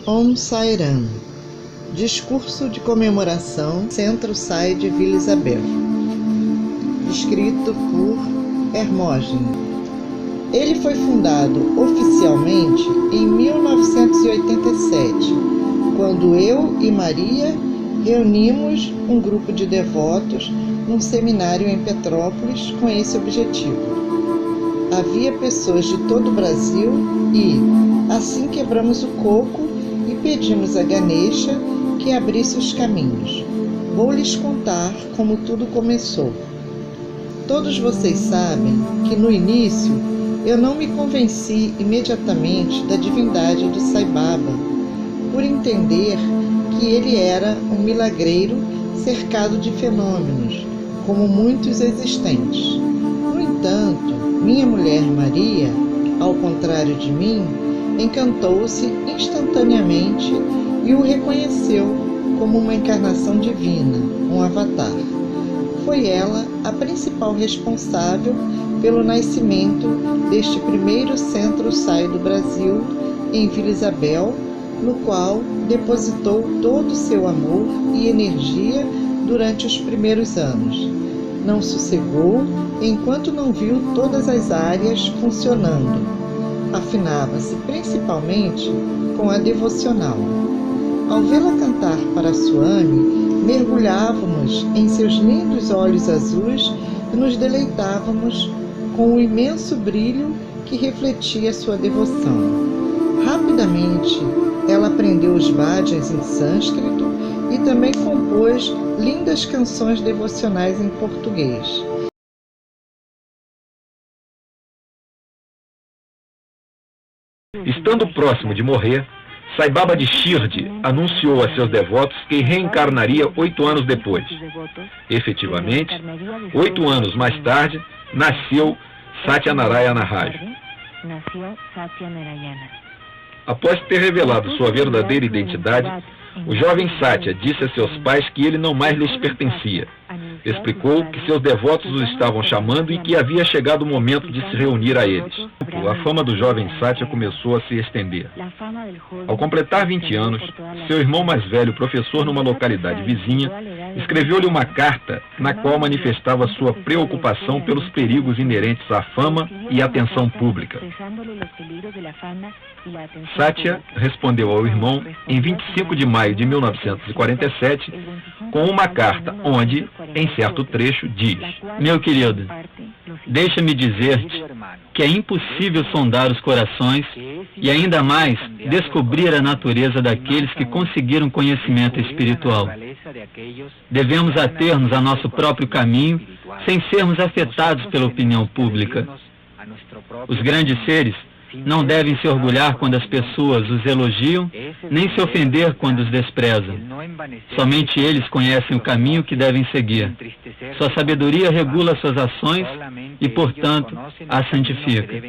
Om Sai Ram. Discurso de comemoração Centro Sai de Vila Isabel. Escrito por Hermógenes. Ele foi fundado oficialmente em 1987, quando eu e Maria reunimos um grupo de devotos num seminário em Petrópolis com esse objetivo. Havia pessoas de todo o Brasil e, assim, quebramos o coco e pedimos a Ganesha que abrisse os caminhos. Vou lhes contar como tudo começou. Todos vocês sabem que no início eu não me convenci imediatamente da divindade de Sai Baba, por entender que ele era um milagreiro cercado de fenômenos, como muitos existentes. No entanto, minha mulher Maria, ao contrário de mim, encantou-se instantaneamente e o reconheceu como uma encarnação divina, um avatar. Foi ela a principal responsável pelo nascimento deste primeiro centro Sai do Brasil, em Vila Isabel, no qual depositou todo o seu amor e energia durante os primeiros anos. Não sossegou enquanto não viu todas as áreas funcionando. Afinava-se principalmente com a devocional. Ao vê-la cantar para Swami, mergulhávamos em seus lindos olhos azuis e nos deleitávamos com o imenso brilho que refletia sua devoção. Rapidamente, ela aprendeu os bhajans em sânscrito e também compôs lindas canções devocionais em português. Estando próximo de morrer, Sai Baba de Shirdi anunciou a seus devotos que reencarnaria 8 anos depois. Efetivamente, 8 anos mais tarde, nasceu Satyanarayana Raju. Após ter revelado sua verdadeira identidade, o jovem Satya disse a seus pais que ele não mais lhes pertencia. Explicou que seus devotos o estavam chamando e que havia chegado o momento de se reunir a eles. A fama do jovem Satya começou a se estender. Ao completar 20 anos, seu irmão mais velho, professor numa localidade vizinha, escreveu-lhe uma carta na qual manifestava sua preocupação pelos perigos inerentes à fama e à atenção pública. Satya respondeu ao irmão em 25 de maio de 1947 com uma carta onde, em certo trecho, diz: Meu querido, deixa-me dizer-te que é impossível sondar os corações e ainda mais descobrir a natureza daqueles que conseguiram conhecimento espiritual. Devemos ater-nos a nosso próprio caminho sem sermos afetados pela opinião pública. Os grandes seres não devem se orgulhar quando as pessoas os elogiam, nem se ofender quando os desprezam. Somente eles conhecem o caminho que devem seguir. Sua sabedoria regula suas ações e, portanto, as santifica.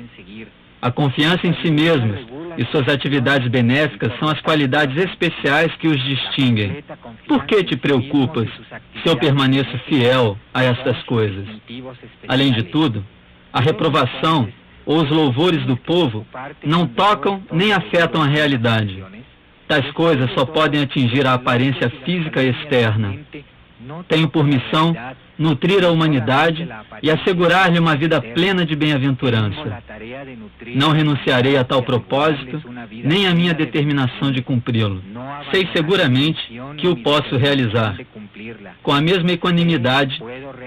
A confiança em si mesmos e suas atividades benéficas são as qualidades especiais que os distinguem. Por que te preocupas se eu permaneço fiel a estas coisas? Além de tudo, a reprovação ou os louvores do povo não tocam nem afetam a realidade. Tais coisas só podem atingir a aparência física externa. Tenho por missão nutrir a humanidade e assegurar-lhe uma vida plena de bem-aventurança. Não renunciarei a tal propósito, nem a minha determinação de cumpri-lo. Sei seguramente que o posso realizar. Com a mesma equanimidade,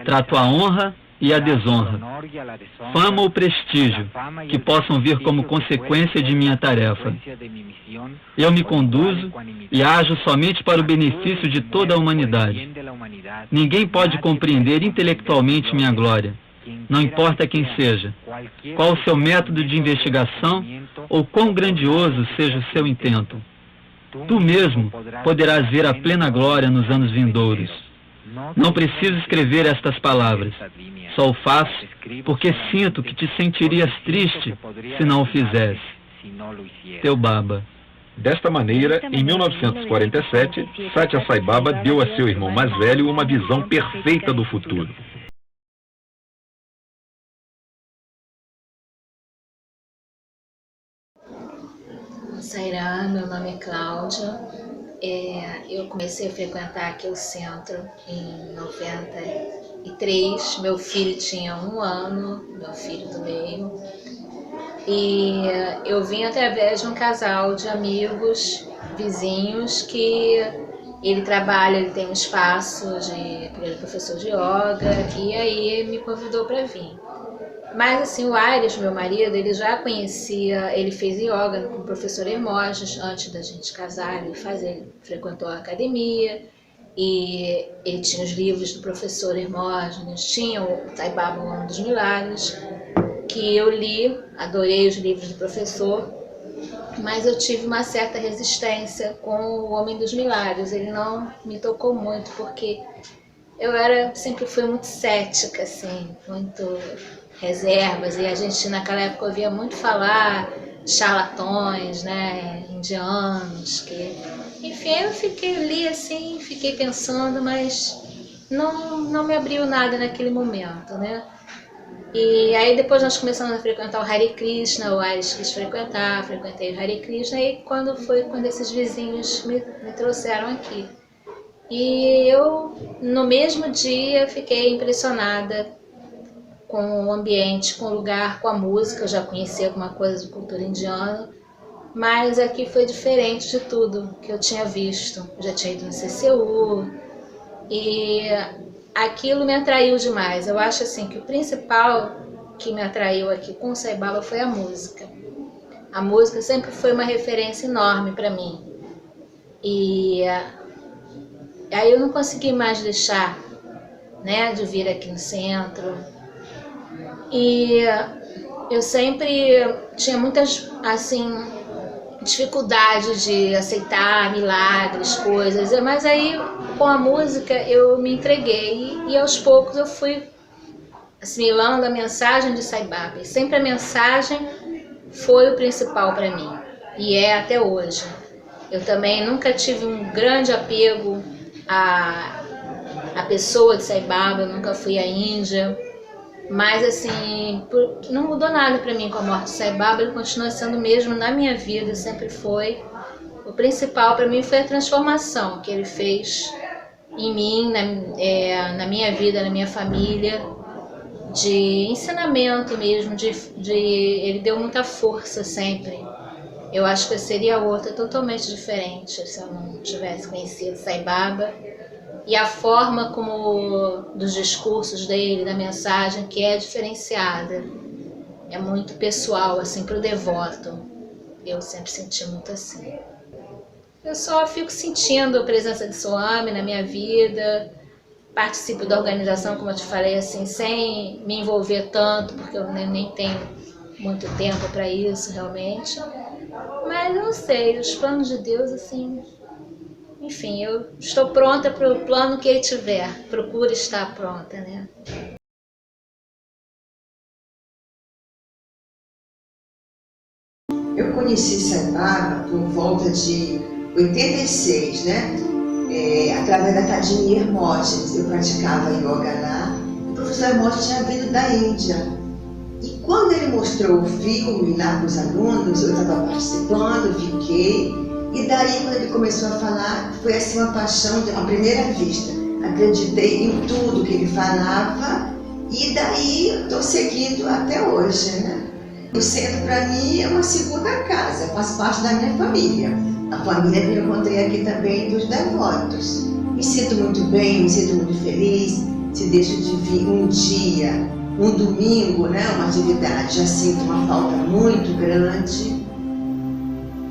trato a honra e a desonra, fama ou prestígio, que possam vir como consequência de minha tarefa. Eu me conduzo e ajo somente para o benefício de toda a humanidade. Ninguém pode compreender intelectualmente minha glória, não importa quem seja, qual o seu método de investigação ou quão grandioso seja o seu intento. Tu mesmo poderás ver a plena glória nos anos vindouros. Não preciso escrever estas palavras. Só o faço porque sinto que te sentirias triste se não o fizesse. Teu Baba. Desta maneira, em 1947, Satya Sai Baba deu a seu irmão mais velho uma visão perfeita do futuro. Sairá, meu nome é Cláudia. Eu comecei a frequentar aqui o centro em 93. Meu filho tinha 1 ano, meu filho do meio. E eu vim através de um casal de amigos, vizinhos, que ele tem um espaço, ele é professor de yoga, e aí me convidou para vir. Mas assim, o Aires, meu marido, ele já conhecia, ele fez yoga com o professor Hermógenes antes da gente casar, ele frequentou a academia, e ele tinha os livros do professor Hermógenes, tinha o Sai Baba, o Homem dos Milagres, que eu li, adorei os livros do professor, mas eu tive uma certa resistência com o Homem dos Milagres. Ele não me tocou muito, porque sempre fui muito cética, assim, muito reservas, e a gente naquela época ouvia muito falar de charlatões, né, indianos, enfim, li assim, fiquei pensando, mas não me abriu nada naquele momento, né. E aí depois nós começamos a frequentar o Hare Krishna, o Aires quis frequentar, frequentei o Hare Krishna, e quando esses vizinhos me trouxeram aqui. E eu, no mesmo dia, fiquei impressionada com o ambiente, com o lugar, com a música. Eu já conhecia alguma coisa de cultura indiana, mas aqui foi diferente de tudo que eu tinha visto. Eu já tinha ido no CCU e aquilo me atraiu demais. Eu acho assim que o principal que me atraiu aqui com o Sai Baba foi a música. A música sempre foi uma referência enorme para mim. E aí eu não consegui mais deixar, né, de vir aqui no centro. E eu sempre tinha muitas, assim, dificuldade de aceitar milagres, coisas, mas aí com a música eu me entreguei e aos poucos eu fui assimilando a mensagem de Sai Baba. E sempre a mensagem foi o principal para mim, e é até hoje. Eu também nunca tive um grande apego à pessoa de Sai Baba, eu nunca fui à Índia, mas assim, não mudou nada para mim com a morte de Sai Baba. Ele continua sendo o mesmo na minha vida, sempre foi. O principal para mim foi a transformação que ele fez em mim, na minha vida, na minha família, de ensinamento mesmo, ele deu muita força sempre. Eu acho que eu seria outra totalmente diferente se eu não tivesse conhecido Sai Baba. E a forma dos discursos dele, da mensagem, que é diferenciada, é muito pessoal, assim, para o devoto. Eu sempre senti muito assim. Eu só fico sentindo a presença de Swami na minha vida, participo da organização, como eu te falei, assim, sem me envolver tanto, porque eu nem tenho muito tempo para isso, realmente. Mas eu não sei, os planos de Deus, assim... Enfim, eu estou pronta para o plano que ele tiver. Procuro estar pronta, né? Eu conheci Sai Baba por volta de 86, né? Através da Tadini Hermógenes. Eu praticava yoga lá. O professor Hermógenes tinha vindo da Índia. E quando ele mostrou o filme lá para os alunos, eu estava participando, fiquei. E daí, quando ele começou a falar, foi assim uma paixão à primeira vista. Acreditei em tudo que ele falava e daí estou seguindo até hoje, né? O centro para mim é uma segunda casa, faz parte da minha família. A família que eu encontrei aqui também dos devotos. Me sinto muito bem, me sinto muito feliz. Se deixo de vir um dia, um domingo, né, uma atividade, já sinto uma falta muito grande.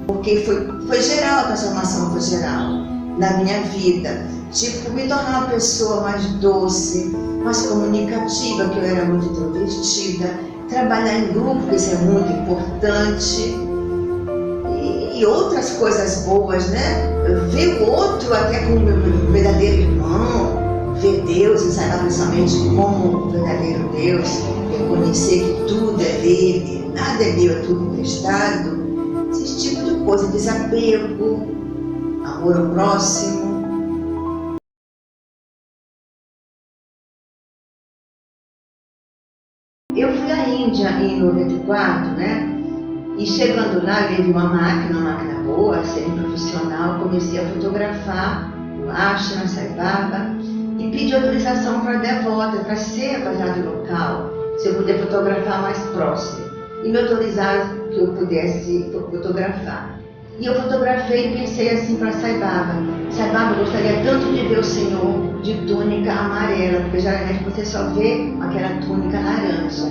Porque foi geral, a transformação foi geral na minha vida. Tipo, me tornar uma pessoa mais doce, mais comunicativa, que eu era muito introvertida. Trabalhar em grupo, isso é muito importante. E outras coisas boas, né? Ver o outro até como meu verdadeiro irmão. Ver Deus, e sair principalmente como o verdadeiro Deus. Reconhecer que tudo é dele, nada é meu, é tudo emprestado. Esse tipo de coisa, desapego, amor ao próximo. Eu fui à Índia em 94, né? E chegando lá, eu levei uma máquina boa, semi-profissional, comecei a fotografar o Ashram, Sai Baba, e pedi autorização para a devota, para ser avaliado local, se eu puder fotografar mais próximo. E me autorizaram que eu pudesse fotografar. E eu fotografei e pensei assim para Sai Baba, eu gostaria tanto de ver o Senhor de túnica amarela, porque geralmente você só vê aquela túnica laranja.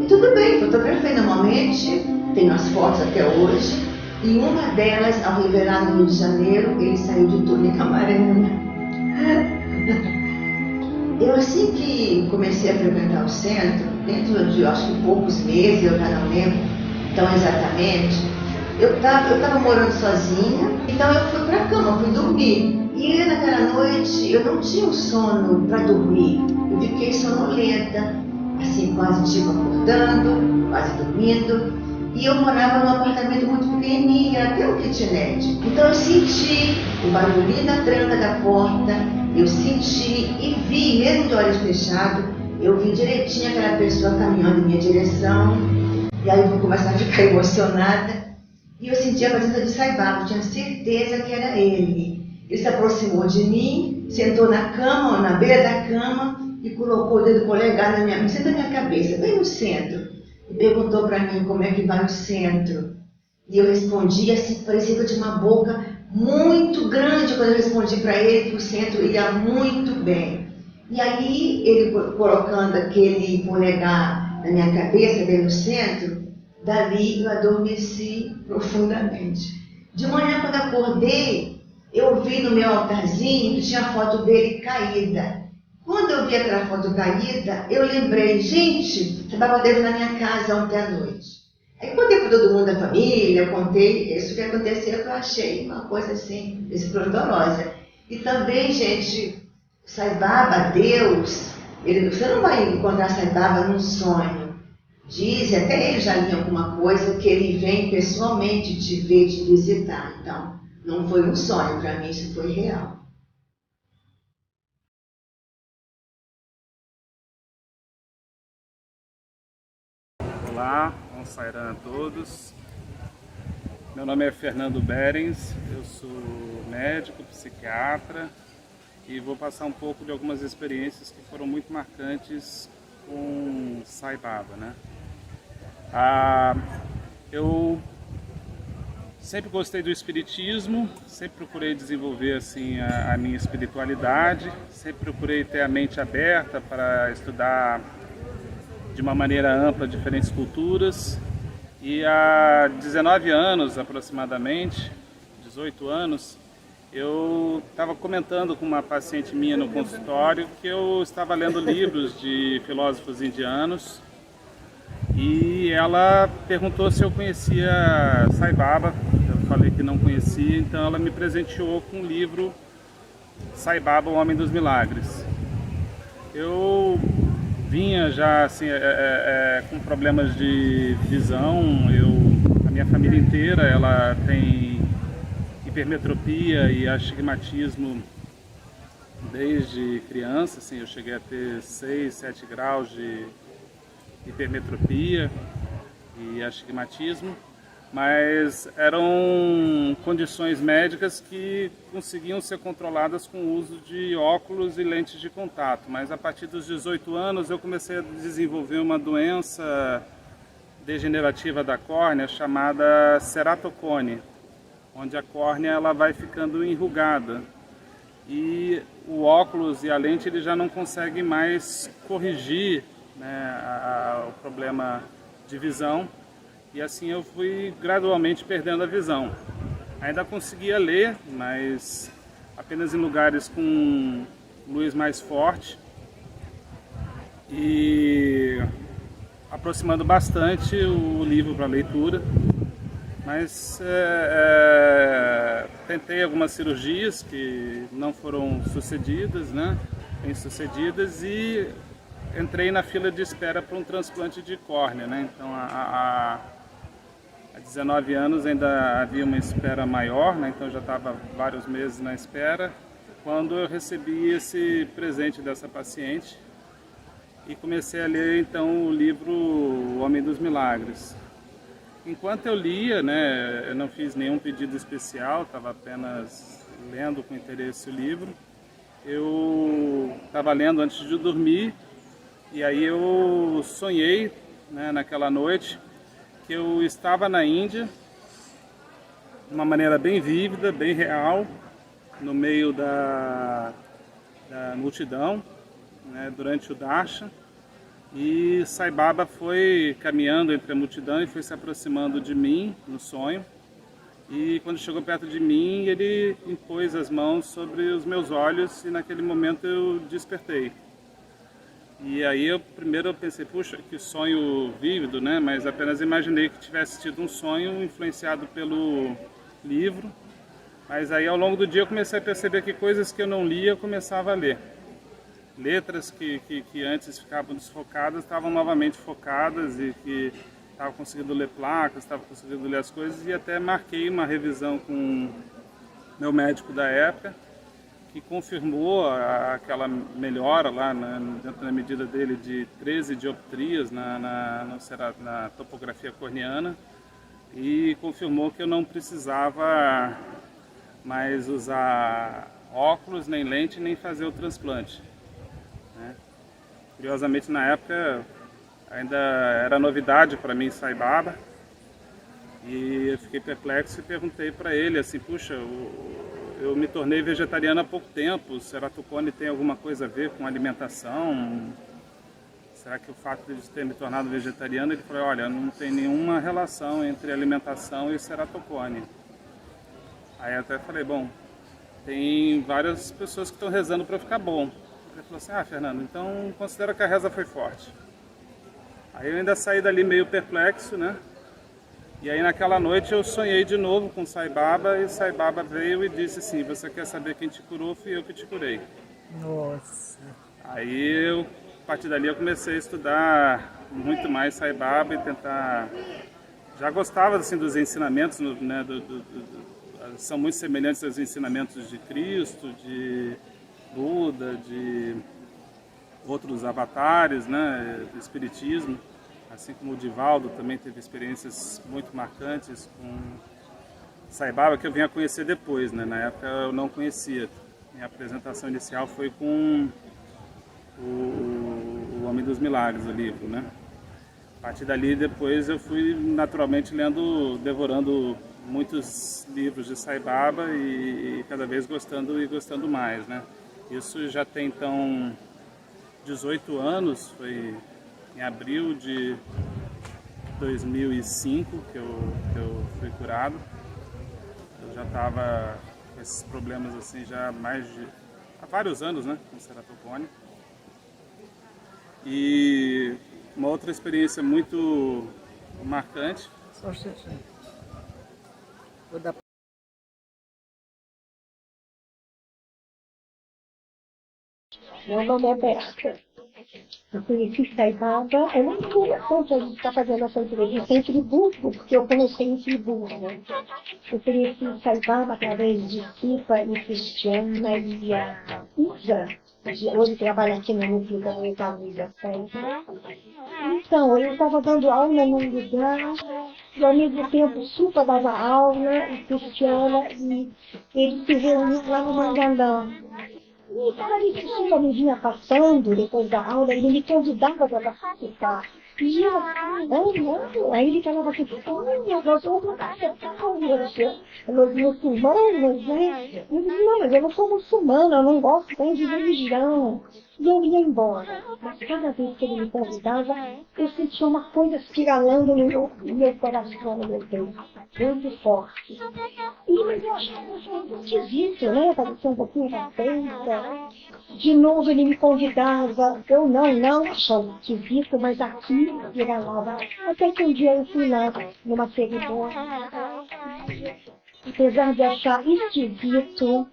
E tudo bem, fotografei normalmente, tenho as fotos até hoje, e uma delas, ao revelar no Rio de Janeiro, ele saiu de túnica amarela. Eu, assim que comecei a frequentar o centro, dentro de, acho que poucos meses, eu já não lembro tão exatamente, eu estava morando sozinha, então eu fui para a cama, fui dormir. E naquela noite eu não tinha um sono para dormir, eu fiquei sonolenta, assim, quase tipo acordando, quase dormindo. E eu morava num apartamento muito pequenininho, era até um kitnet. Então eu senti o barulhinho da tranca da porta, eu senti e vi, mesmo de olhos fechados, eu vi direitinho aquela pessoa caminhando em minha direção. E aí eu vou começar a ficar emocionada. E eu senti a presença de Sai Baba, eu tinha certeza que era ele. Ele se aproximou de mim, sentou na cama, ou na beira da cama, e colocou o dedo polegar no centro da minha cabeça, bem no centro. E perguntou para mim como é que vai o centro. E eu respondi assim, parecia que eu tinha uma boca muito grande quando eu respondi para ele que o centro ia muito bem. E aí, ele colocando aquele polegar na minha cabeça, bem no centro, dali eu adormeci profundamente. De manhã, quando acordei, eu vi no meu altarzinho que tinha a foto dele caída. Quando eu vi aquela foto caída, eu lembrei, gente, Sai Baba esteve na minha casa ontem à noite. Aí contei para todo mundo da família, eu contei isso que aconteceu, que eu achei uma coisa assim, esplendorosa. E também, gente, Sai Baba, Deus, você não vai encontrar Sai Baba num sonho. Diz, até ele já li alguma coisa, que ele vem pessoalmente te ver, te visitar. Então, não foi um sonho, para mim isso foi real. Olá, bom Sairan a todos. Meu nome é Fernando Berens, eu sou médico, psiquiatra e vou passar um pouco de algumas experiências que foram muito marcantes com Sai Baba, né? Eu sempre gostei do espiritismo, sempre procurei desenvolver assim a minha espiritualidade, sempre procurei ter a mente aberta para estudar de uma maneira ampla diferentes culturas. E há 19 anos aproximadamente, 18 anos, eu estava comentando com uma paciente minha no consultório que eu estava lendo livros de filósofos indianos e ela perguntou se eu conhecia Sai Baba. Eu falei que não conhecia, então ela me presenteou com o livro Sai Baba, o Homem dos Milagres. Eu vinha já assim, com problemas de visão. A minha família inteira ela tem hipermetropia e astigmatismo desde criança. Assim, eu cheguei a ter 6, 7 graus de hipermetropia e astigmatismo, mas eram condições médicas que conseguiam ser controladas com o uso de óculos e lentes de contato. Mas a partir dos 18 anos eu comecei a desenvolver uma doença degenerativa da córnea chamada ceratocone, onde a córnea ela vai ficando enrugada e o óculos e a lente ele já não conseguem mais corrigir, né, o problema de visão. E assim eu fui gradualmente perdendo a visão. Ainda conseguia ler, mas apenas em lugares com luz mais forte e aproximando bastante o livro para leitura. Mas tentei algumas cirurgias que não foram sucedidas, né, bem sucedidas, e entrei na fila de espera para um transplante de córnea, né? Então há 19 anos ainda havia uma espera maior, né? Então eu já estava vários meses na espera, quando eu recebi esse presente dessa paciente e comecei a ler então o livro O Homem dos Milagres. Enquanto eu lia, né, eu não fiz nenhum pedido especial, estava apenas lendo com interesse o livro. Eu estava lendo antes de dormir e aí eu sonhei, né, naquela noite que eu estava na Índia, de uma maneira bem vívida, bem real, no meio da multidão, né, durante o darshan. E Sai Baba foi caminhando entre a multidão e foi se aproximando de mim no sonho. E quando chegou perto de mim, ele impôs as mãos sobre os meus olhos e naquele momento eu despertei. E aí primeiro eu pensei, puxa, que sonho vívido, né? Mas apenas imaginei que tivesse tido um sonho influenciado pelo livro. Mas aí ao longo do dia eu comecei a perceber que coisas que eu não lia eu começava a ler. Letras que antes ficavam desfocadas estavam novamente focadas e que estava conseguindo ler placas, estava conseguindo ler as coisas, e até marquei uma revisão com meu médico da época, que confirmou aquela melhora lá dentro da medida dele de 13 dioptrias na topografia corneana, e confirmou que eu não precisava mais usar óculos, nem lente, nem fazer o transplante. Curiosamente, na época, ainda era novidade para mim Sai Baba, e eu fiquei perplexo e perguntei para ele assim, puxa, eu me tornei vegetariano há pouco tempo, o ceratocone tem alguma coisa a ver com alimentação? Será que o fato de ter me tornado vegetariano? Ele falou, olha, não tem nenhuma relação entre alimentação e ceratocone. Aí eu até falei, bom, tem várias pessoas que estão rezando para ficar bom. Ele falou assim, Fernando, então considera que a reza foi forte. Aí eu ainda saí dali meio perplexo, né? E aí naquela noite eu sonhei de novo com Sai Baba, e Sai Baba veio e disse assim, você quer saber quem te curou? Fui eu que te curei. Nossa. Aí a partir dali eu comecei a estudar muito mais Sai Baba e tentar... Já gostava assim dos ensinamentos, né? São muito semelhantes aos ensinamentos de Cristo, de Buda, de outros avatares, né, do espiritismo, assim como o Divaldo também teve experiências muito marcantes com Sai Baba, que eu vim a conhecer depois, né? Na época eu não conhecia. Minha apresentação inicial foi com o Homem dos Milagres, o livro, né? A partir dali depois eu fui naturalmente devorando muitos livros de Sai Baba e cada vez gostando mais, né? Isso já tem, então, 18 anos, foi em abril de 2005 que eu fui curado. Eu já estava com esses problemas assim já há vários anos, né, com ceratocone. E uma outra experiência muito marcante. Só um instantinho. Vou dar... Meu nome é Berta. Eu conheci Sai Baba. É muito interessante a gente estar fazendo essa entrevista em Friburgo, porque eu comecei em Friburgo. Eu conheci Sai Baba através de Cipa e Cristiana e a Isa, que hoje trabalha aqui no núcleo da Univalorização. Então, eu estava dando aula num lugar, e ao mesmo tempo Cipa dava aula, e Cristiana, e eles se reuniam lá no Mangandã. E cada vez que o Cipa me vinha passando, depois da aula, ele me convidava para participar. E eu, não. Aí ele falava assim, olha, nós vamos participar com você. Nós muçulmanos, né? Eu disse, não, mas eu não sou muçulmana, eu não gosto bem de religião. E eu ia embora. Mas cada vez que ele me convidava, eu sentia uma coisa espiralando no meu coração, no meu peito. Muito forte. Mas eu achava muito esquisito, né? Parecia um pouquinho racista. De novo ele me convidava. Eu não achava esquisito, mas aqui espiralava. Até que um dia eu fui lá, numa cerimônia. Apesar de achar esquisito,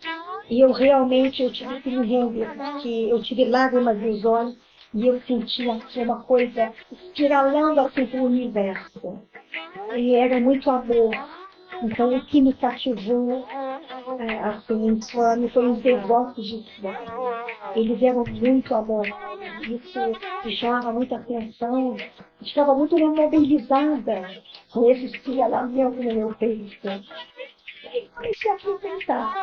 e eu tive que me render, porque eu tive lágrimas nos olhos e eu sentia assim, uma coisa espiralando assim para o universo. E era muito amor. Então o que me cativou, assim, foi os devotos de Cipa. Eles eram muito amor. Isso me chamava muita atenção. Estava muito mobilizada com esse espialamento no meu peito. E comecei a frequentar.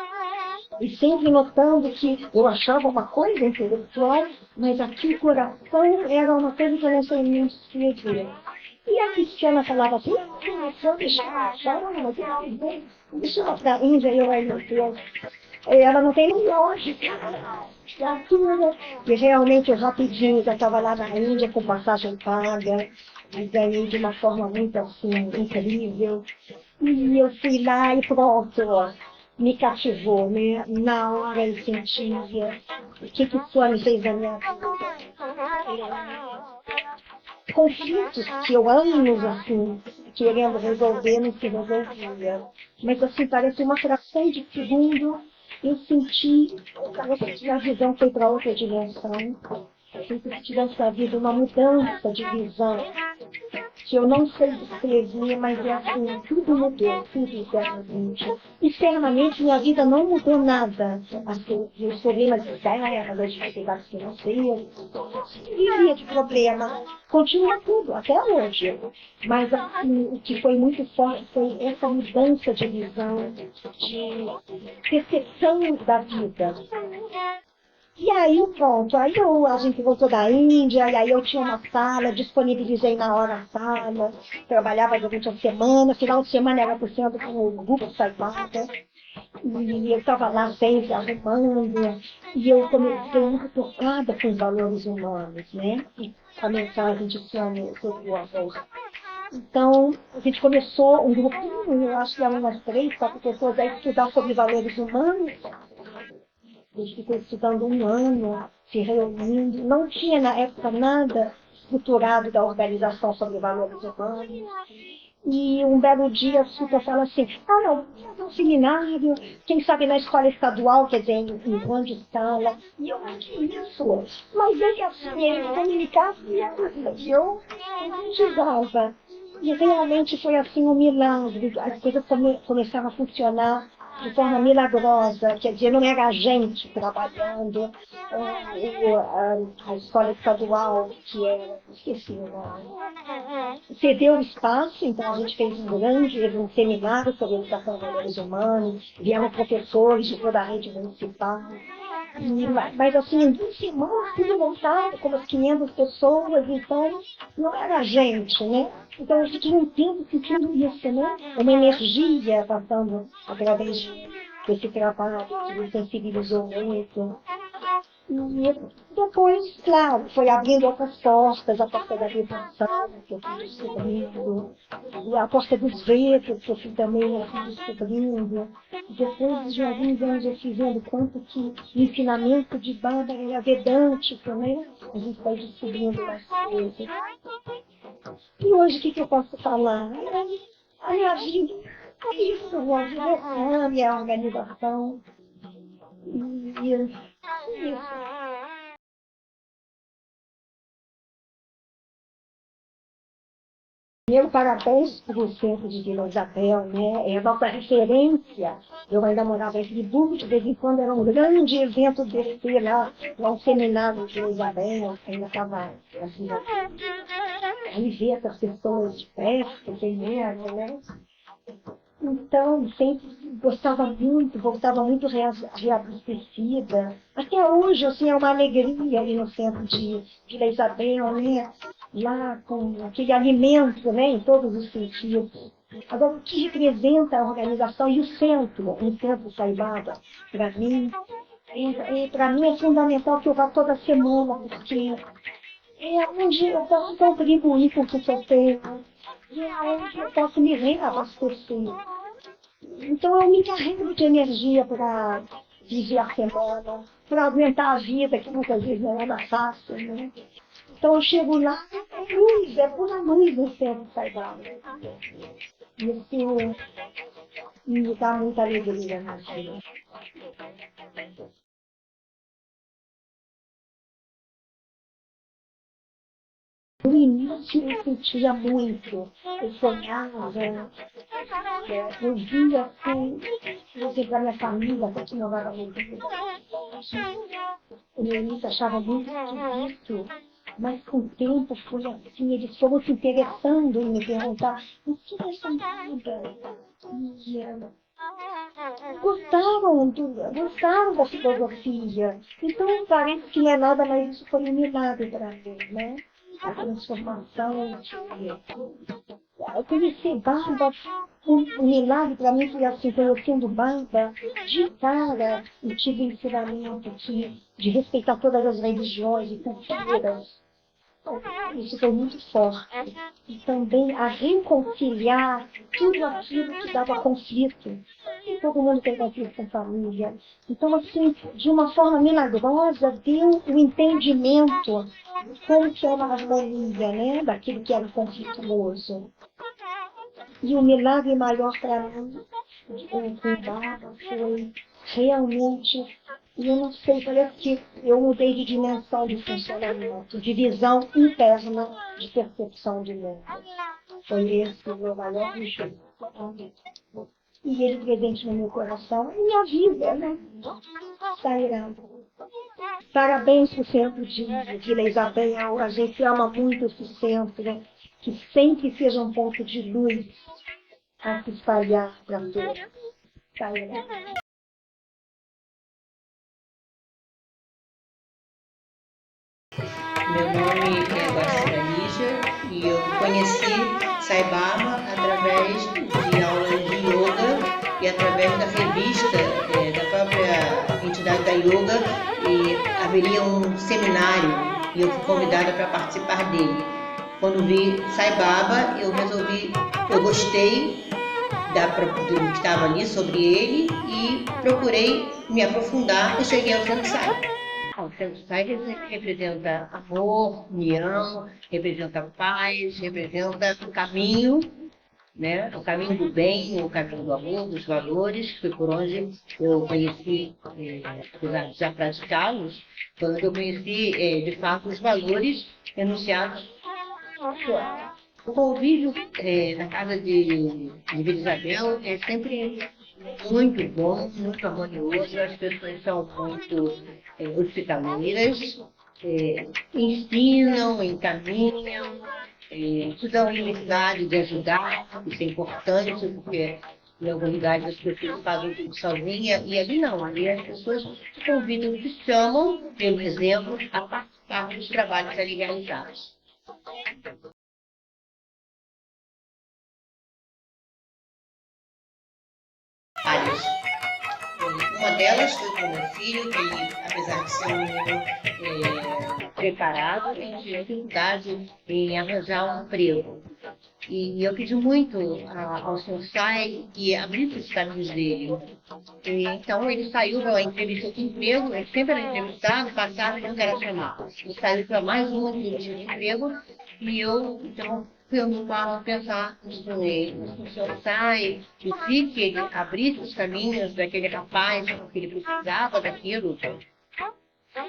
E sempre notando que eu achava uma coisa intelectual, mas aqui o coração era uma coisa que eu não sabia escrever. E a Cristiana falava assim, deixa ela para a Índia, eu aí, meu Deus. Ela não tem nem lógica. E realmente eu rapidinho já estava lá na Índia com passagem paga, e ganhei de uma forma muito assim, incrível. E eu fui lá e pronto, me cativou, né? Na hora eu sentia o que o Swami fez na minha vida. Conflitos que eu anos assim, querendo resolver, não se resolvia. Mas assim, parece uma fração de segundo, eu senti, parece que a visão foi para outra dimensão. Sempre que tivesse havido uma mudança de visão, que eu não sei descrever, mas é assim, tudo mudou, tudo internamente. Externamente, minha vida não mudou nada. Assim, os problemas externos, as dificuldades financeiras, vivia de problema. Continua tudo, até hoje. Mas assim, o que foi muito forte foi essa mudança de visão, de percepção da vida. E aí, pronto, a gente voltou da Índia, e aí eu tinha uma sala, disponibilizei na hora a sala, trabalhava durante a semana, final de semana era por cento com o grupo de Saibata, e eu estava lá sempre arrumando, e eu comecei muito tocada com os valores humanos, né? E a mensagem de Swami sobre o amor. Então, a gente começou um grupinho, eu acho que eram umas 3, 4 pessoas a estudar sobre valores humanos. A gente ficou estudando um ano, se reunindo. Não tinha na época nada estruturado da organização sobre valores humanos. E um belo dia a Suta fala assim, não, vamos fazer um seminário, quem sabe na escola estadual, quer dizer, em grande escala. E eu, que isso? Mas ele assim, ele comunicava e eu precisava. E realmente foi assim um milagre, as coisas começaram a funcionar de forma milagrosa, quer dizer, não era a gente trabalhando, a escola estadual, que era, esqueci o nome, cedeu espaço, então a gente fez um seminário sobre educação de valores humanos, vieram professores de toda a rede municipal, mas assim, em 2 semanas, tudo montado, com umas 500 pessoas, então não era a gente, né? Então a gente não tem sentindo isso, né? Uma energia passando através desse trabalho que me sensibilizou muito. E depois, claro, foi abrindo outras portas, a porta da meditação, que eu fui descobrindo, e a porta dos Vedas, que eu fui também descobrindo. Depois de alguns anos eu fui vendo quanto que o ensinamento de Baba era vedântico, né? A gente vai descobrindo mais coisas. E hoje o que eu posso falar? A minha vida é isso, a minha vida é a minha organização. E isso. Primeiro, parabéns para o Centro de Vila Isabel, né? É a nossa referência. Eu ainda morava em Friburgo, de vez em quando era um grande evento desse lá um seminário de Vila Isabel, ainda estava assim, aí ver essas pessoas de perto, quem era, né? Então, sempre gostava muito, voltava muito reabastecida. Até hoje, assim, é uma alegria ali no centro de Vila Isabel, né? Lá com aquele alimento, né? Em todos os sentidos. Agora, o que representa a organização e o centro Saibaba, para mim? Para mim é fundamental que eu vá toda semana, porque é onde eu posso contribuir com o que eu tenho. E é onde eu posso me reabastecer. Então eu me carrego de energia para viver a semana, para aguentar a vida, que muitas vezes não é nada fácil, né? Então eu chego lá, é luz, é pura luz no centro Saibaba. E isso me dá muita alegria na vida. No início eu sentia muito, eu sonhava, eu via assim, por exemplo, a minha família, que não era muito. No início achava muito esquisito, Mas com o tempo foi assim, eles foram se interessando em me perguntar o que é essa moda? Gostaram da filosofia. Então parece que não é nada, mas isso foi um milagre para mim, né? A transformação. Eu conheci Barba, um milagre para mim foi assim, conhecendo Barba, de cara, eu tive ensinamento de respeitar todas as religiões e culturas. Isso foi muito forte. E também a reconciliar tudo aquilo que dava conflito. E todo mundo tem conflito com família. Então, assim, de uma forma milagrosa, deu o entendimento de como que é uma harmonia, né? Daquilo que era conflituoso. E o milagre maior para mim, com Barba, foi realmente, e eu não sei, parece que eu mudei de dimensão de funcionamento, de visão interna de percepção de mundo. Foi esse o meu maior jeito. E ele presente no meu coração, e minha vida, né? Sairá. Parabéns pro Centro de Vila Isabel, a gente ama muito esse centro, que sempre seja um ponto de luz a se espalhar para todos. Sairá. Meu nome é Guacira Lígia e eu conheci Sai Baba através de aulas de yoga e através da revista da própria entidade da yoga, e haveria um seminário e eu fui convidada para participar dele. Quando vi Sai Baba, eu gostei do que estava ali sobre ele e procurei me aprofundar e cheguei ao Centro Sai. O Centro Sai representa amor, união, representa paz, representa o caminho, né? O caminho do bem, o caminho do amor, dos valores, que foi por onde eu conheci, apesar de já praticá-los, foi onde eu conheci, de fato, os valores enunciados. O convívio na casa de Vila Isabel é sempre muito bom, muito harmonioso, as pessoas são muito hospitaleiras, ensinam, encaminham, te dão a necessidade de ajudar, isso é importante, porque em alguns lugares as pessoas fazem tudo sozinha, e ali não, ali as pessoas te convidam, te chamam, pelo exemplo, a participar dos trabalhos ali realizados. Uma delas foi com o meu filho, que ele, apesar de ser um menino preparado, ele tinha dificuldade em arranjar um emprego. E eu pedi muito ao Sr. Sai que abrisse os caminhos dele. Então ele saiu para uma entrevista de emprego, ele sempre era entrevistado, passava e nunca era chamado. Ele saiu para mais uma entrevista de emprego e eu, então, eu me passo a pensar no Sr. Sai, e vi que ele abrisse os caminhos daquele rapaz, porque ele precisava daquilo.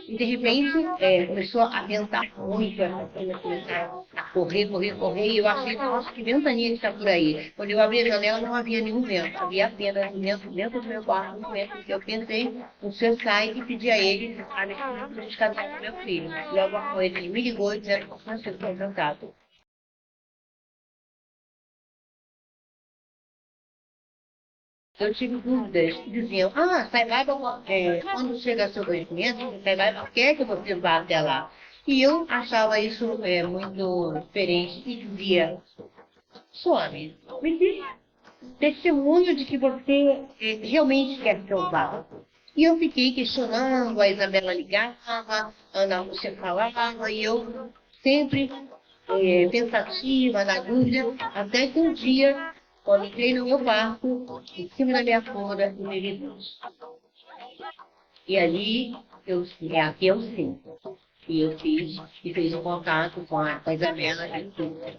E de repente começou a ventar muito, começou a correr, e eu achei, nossa, que ventania que está por aí. Quando eu abri a janela não havia nenhum vento, havia apenas dentro do meu quarto um vento, porque eu pensei no Sr. Sai e pedi a ele de casar com meu filho. Logo após ele me ligou dizendo que o Francisco foi encantado. Eu tive dúvidas, diziam, Sai Baba, quando chega seu conhecimento, Sai Baba quer que você vá até lá. E eu achava isso muito diferente e dizia, some, me dê testemunho de que você realmente quer que eu vá. E eu fiquei questionando, a Isabela ligava, a Ana Lúcia falava, e eu sempre pensativa, na dúvida, até que um dia, quando entrei no meu quarto, em cima da minha cama, me vi Deus. E ali, aqui eu sinto. E eu fiz um contato com a Isabela e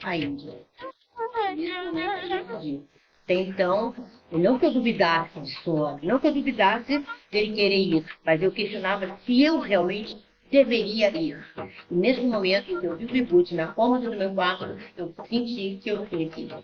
a Índia. Então, não que eu duvidasse de sono, não que eu duvidasse dele querer ir, mas eu questionava se eu realmente deveria ir. E nesse momento em que eu vi o reboot na cômoda do meu quarto, eu senti que eu tinha que ir.